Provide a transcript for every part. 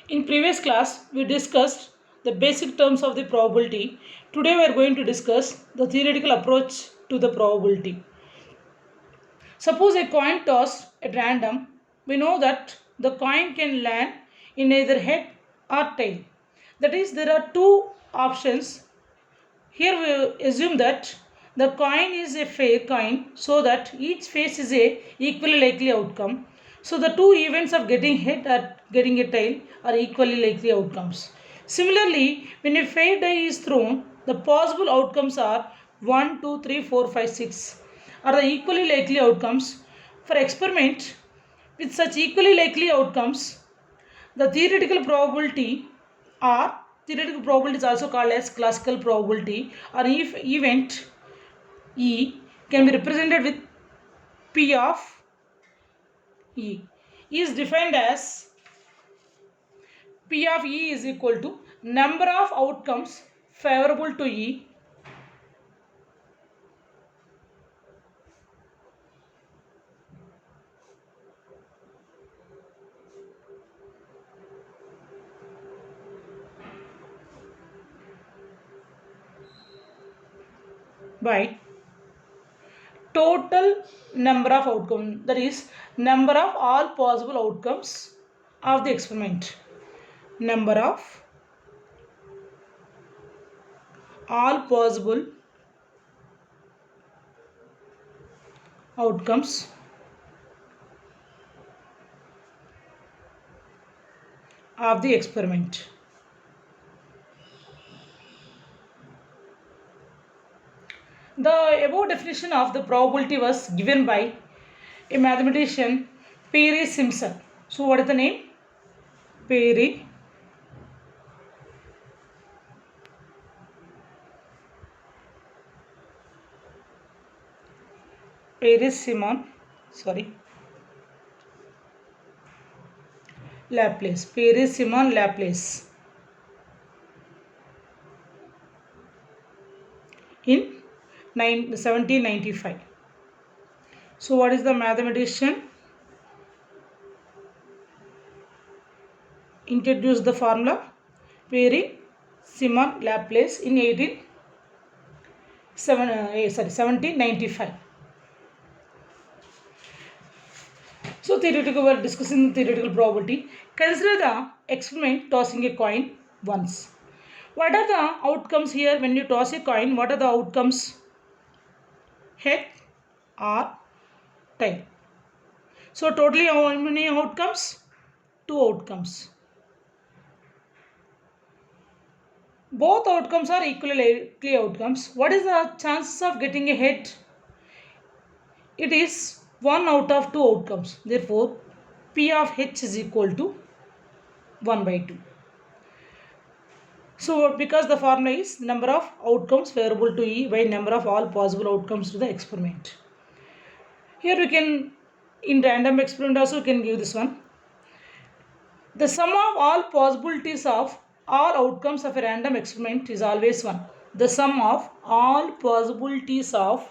In previous class, we discussed the basic terms of the probability. Today, we are going to discuss the theoretical approach to the probability. Suppose a coin tossed at random, we know that the coin can land in either head or tail. That is, there are two options. Here we assume that the coin is a fair coin so that each face is a equally likely outcome. So the two events of getting head or getting a tail are equally likely outcomes. Similarly, when a fair die is thrown, the possible outcomes are 1, 2, 3, 4, 5, 6 are the equally likely outcomes. For experiment with such equally likely outcomes, the theoretical probability or theoretical probability is also called as classical probability, or if event E can be represented with P of E. E is defined as P of E is equal to number of outcomes favorable to E by total number of outcomes, that is number of all possible outcomes of the experiment. Number of all possible outcomes of the experiment. The above definition of the probability was given by a mathematician, Perry Simpson. So what is the name? Perry Simon, Laplace. Perry Simon Laplace in 1795. So what is the mathematician? Introduced the formula Perry Simon Laplace in 1795. So theoretical, we are discussing the theoretical probability. Consider the experiment tossing a coin once. What are the outcomes here when you toss a coin? What are the outcomes? Head or tail. So totally how many outcomes? Two outcomes. Both outcomes are equally likely outcomes. What is the chances of getting a head? It is 1 out of 2 outcomes. Therefore, P of H is equal to 1 by 2. So, because the formula is number of outcomes favorable to E by number of all possible outcomes to the experiment. Here we can, in random experiment also we can give this one. The sum of all possibilities of all outcomes of a random experiment is always 1. The sum of all possibilities of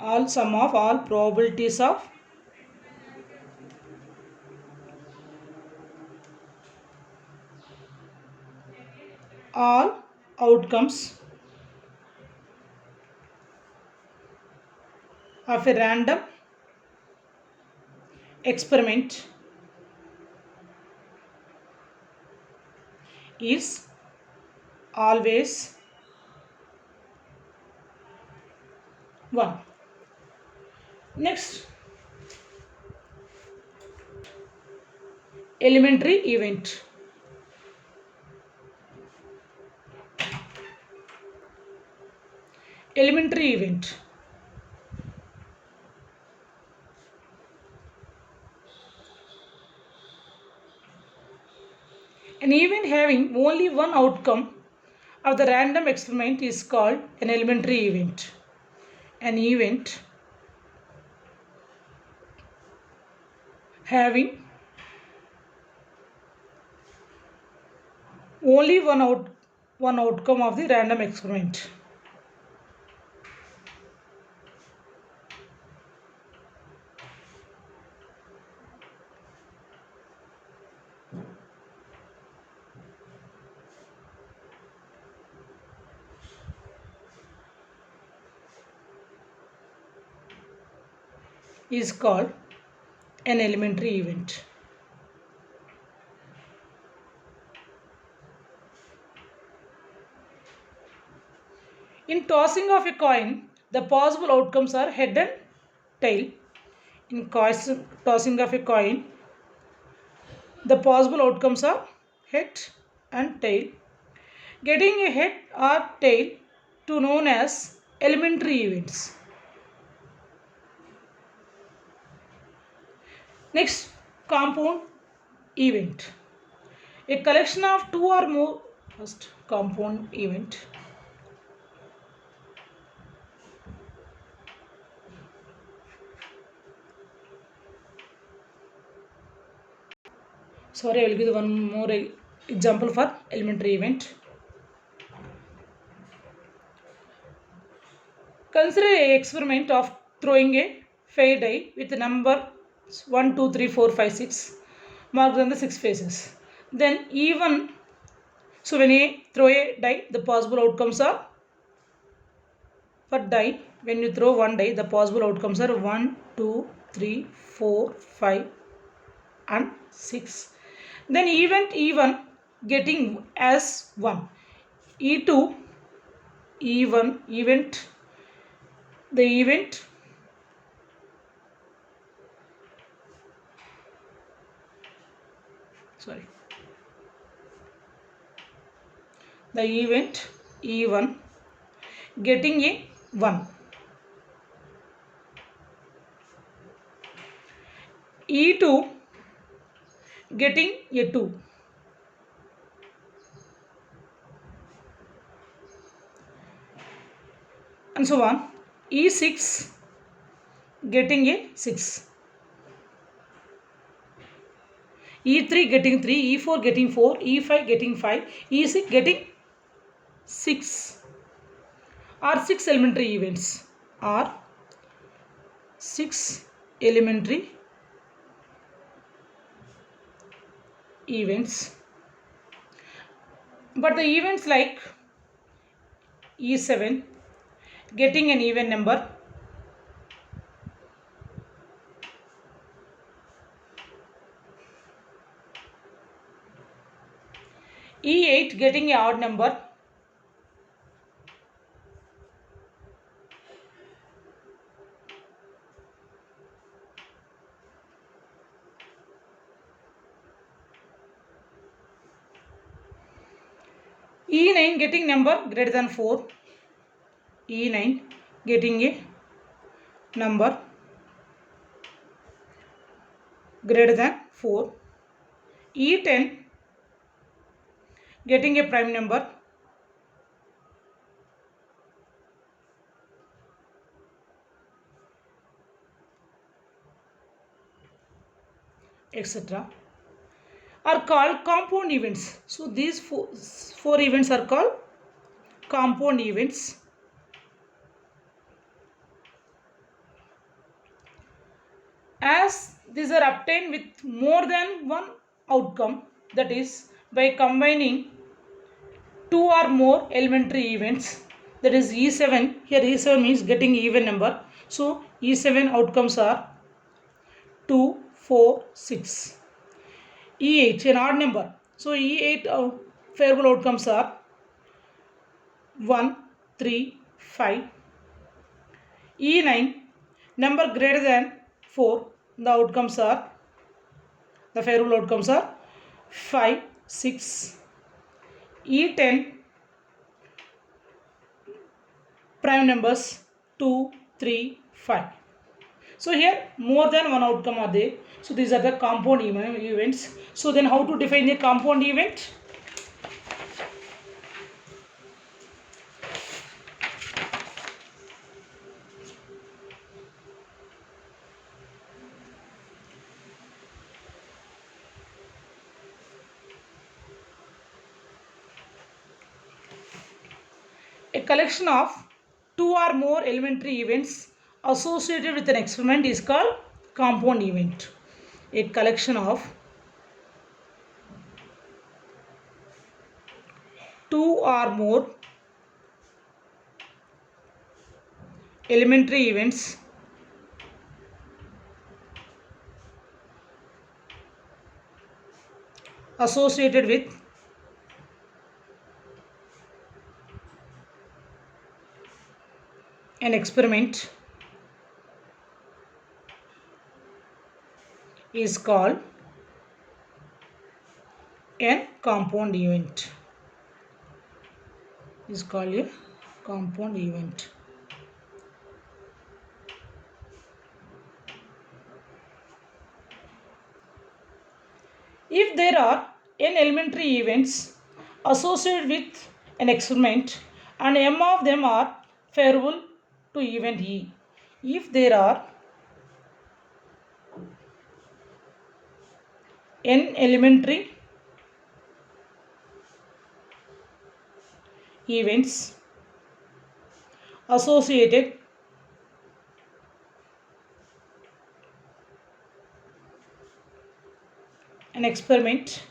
all probabilities of all outcomes of a random experiment is always 1. Next, elementary event. Elementary event. An event having only one outcome of the random experiment is called an elementary event. An event having only one outcome of the random experiment is called an elementary event. In tossing of a coin, the possible outcomes are head and tail. In tossing of a coin, the possible outcomes are head and tail. Getting a head or tail to known as elementary events. Next, compound event. A collection of two or more first compound event. Sorry, I will give one more example for elementary event. Consider an experiment of throwing a fair die with the number 1, 2, 3, 4, 5, 6 marked on the 6 faces. Then even, so when you throw a die, the possible outcomes are, for die, when you throw one die, the possible outcomes are 1, 2, 3, 4, 5 and 6. Then event getting as 1. E2, E1, event, the event sorry the event E1 getting a 1, E2 getting a 2, and so on. E6 getting a 6, E3 getting 3, E4 getting 4, E5 getting 5, E6 getting 6 are 6 elementary events, are 6 elementary events. But the events like E7 getting an even number, E8 getting an odd number, E9 getting number greater than 4, E9 getting a number greater than 4, E10 getting a prime number, etc. are called compound events. So these four events are called compound events. As these are obtained with more than one outcome, that is by combining two or more elementary events, that is E7, here E7 means getting even number. So E7 outcomes are 2, 4, 6. E8 an odd number. So E8 favorable outcomes are 1, 3, 5. E9 number greater than 4. The favorable outcomes are 5, 6. E10 prime numbers 2, 3, 5. So here more than one outcome are there. So these are the compound events. So then how to define a compound event? A collection of two or more elementary events associated with an experiment is called compound event. A collection of two or more elementary events associated with an experiment is called a compound event. Is called a compound event. If there are n elementary events associated with an experiment and m of them are favorable to event E, if there are n elementary events associated an experiment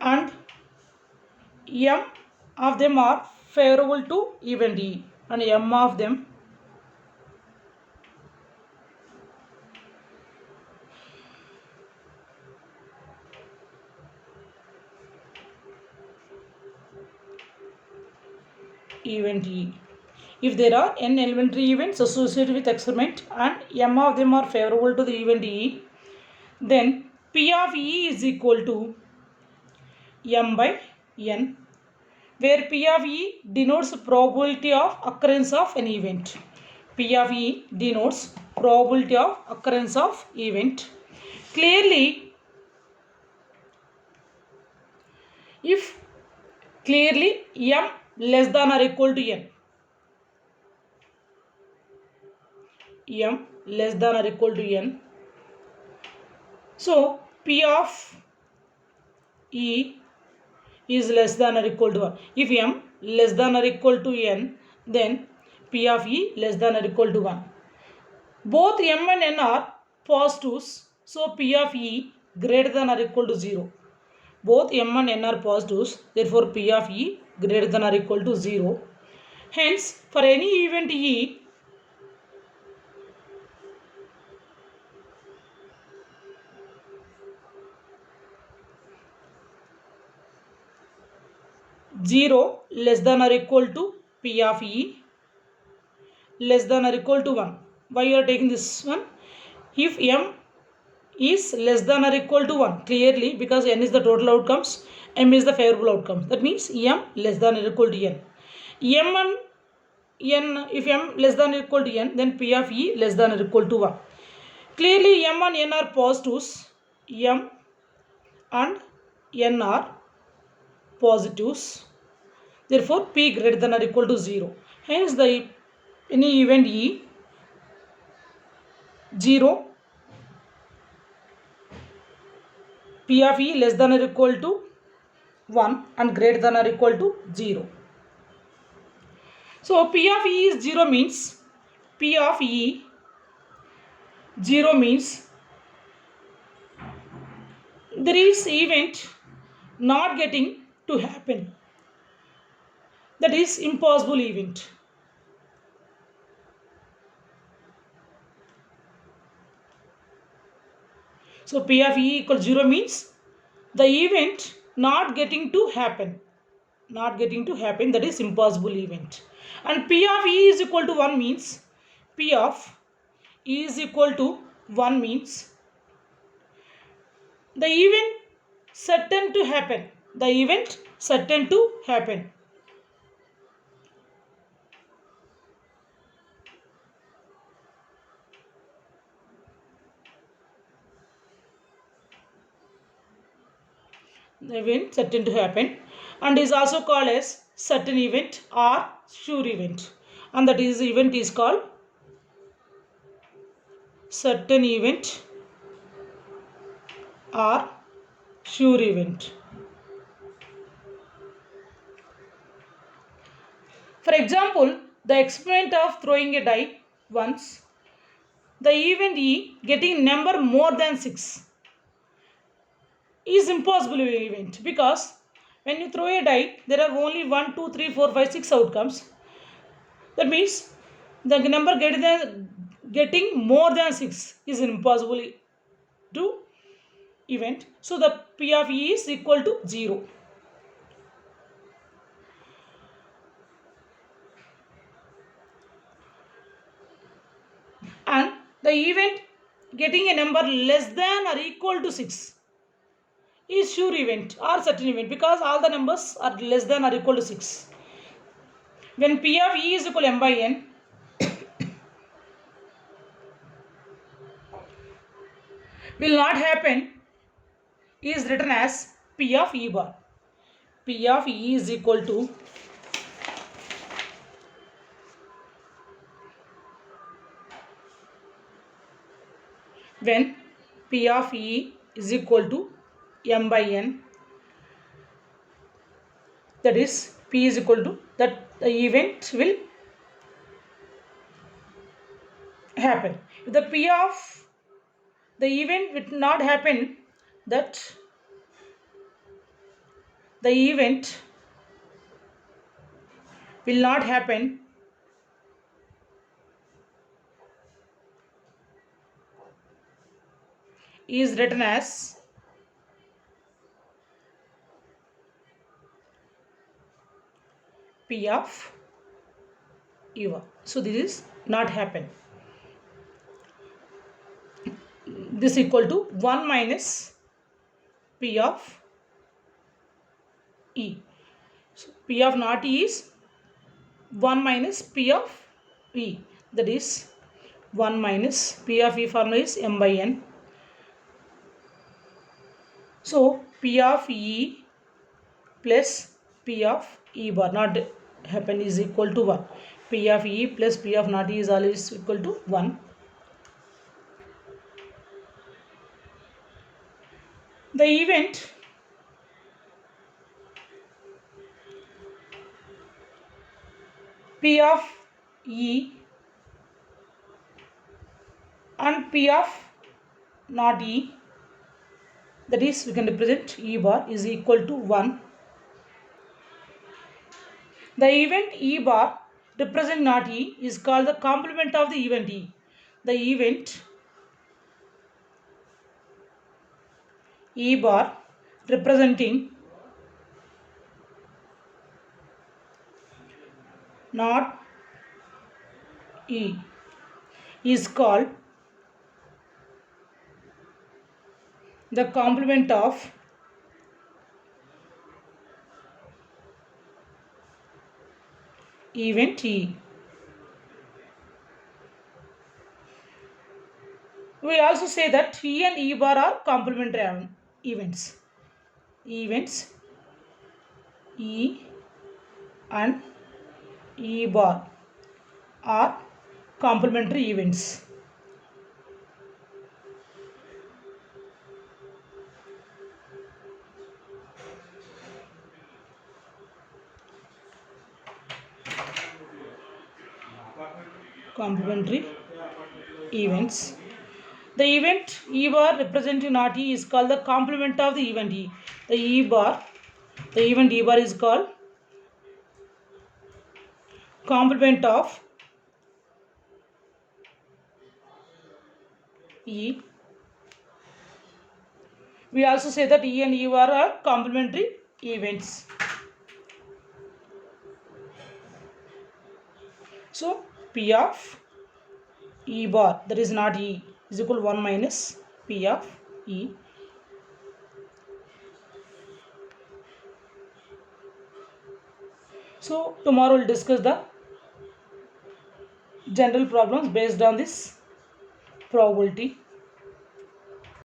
and m of them are favorable to event E and m of them event E. If there are n elementary events associated with experiment and m of them are favorable to the event E, then P of E is equal to m by n, where P of E denotes probability of occurrence of an event. P of E denotes probability of occurrence of event. Clearly, if m less than or equal to n, m less than or equal to n, so P of E is less than or equal to 1. If m less than or equal to n, then P of E less than or equal to 1. Both m and n are positives, so P of E greater than or equal to 0. Both m and n are positives, therefore P of E greater than or equal to 0. Hence, for any event E, zero less than or equal to P of E less than or equal to 1. Why you are taking this one? If m is less than or equal to 1, clearly because n is the total outcomes, m is the favorable outcome. That means m less than or equal to n. M and n, if m less than or equal to n, then P of E less than or equal to 1. Clearly m and n are positives, m and n are positives, therefore P greater than or equal to 0. Hence the any event E 0, P of E less than or equal to 1 and greater than or equal to 0. So P of E is 0 means P of E 0 means there is event not getting to happen. That is impossible event. So P of E equals 0 means the event not getting to happen. Not getting to happen, that is impossible event. And P of E is equal to 1 means P of E is equal to 1 means the event certain to happen. The event certain to happen. The event certain to happen and is also called as certain event or sure event, and that is event is called certain event or sure event. For example, the experiment of throwing a die once, the event E getting number more than 6 is impossible event, because when you throw a die there are only 1, 2, 3, 4, 5, 6 outcomes. That means the number getting more than 6 is impossible to event. So the P of E is equal to 0. And the event getting a number less than or equal to 6 is sure event or certain event, because all the numbers are less than or equal to 6. When P of E is equal to M by N, will not happen is written as P of E bar. P of E is equal to when P of E is equal to M by N, that is P is equal to that the event will happen. If the P of the event will not happen, that the event will not happen is written as P of E1. So this is not happen. This equal to 1 minus P of E. So P of not E is 1 minus P of E. That is 1 minus P of E formula is M by N. So P of E plus P of E bar not happen is equal to 1. P of E plus P of not E is always equal to 1. The event P of E and P of not E, that is we can represent E bar is equal to 1. The event E bar represent not E is called the complement of the event E. The event E bar representing not E is called the complement of event E. We also say that E and E bar are complementary events. Events E and E bar are complementary events. Complementary events. The event E bar representing not E is called the complement of the event E. The event E bar is called complement of E. We also say that E and E bar are complementary events. So P of E bar, that is not E, is equal to 1 minus P of E. So tomorrow we'll discuss the general problems based on this probability.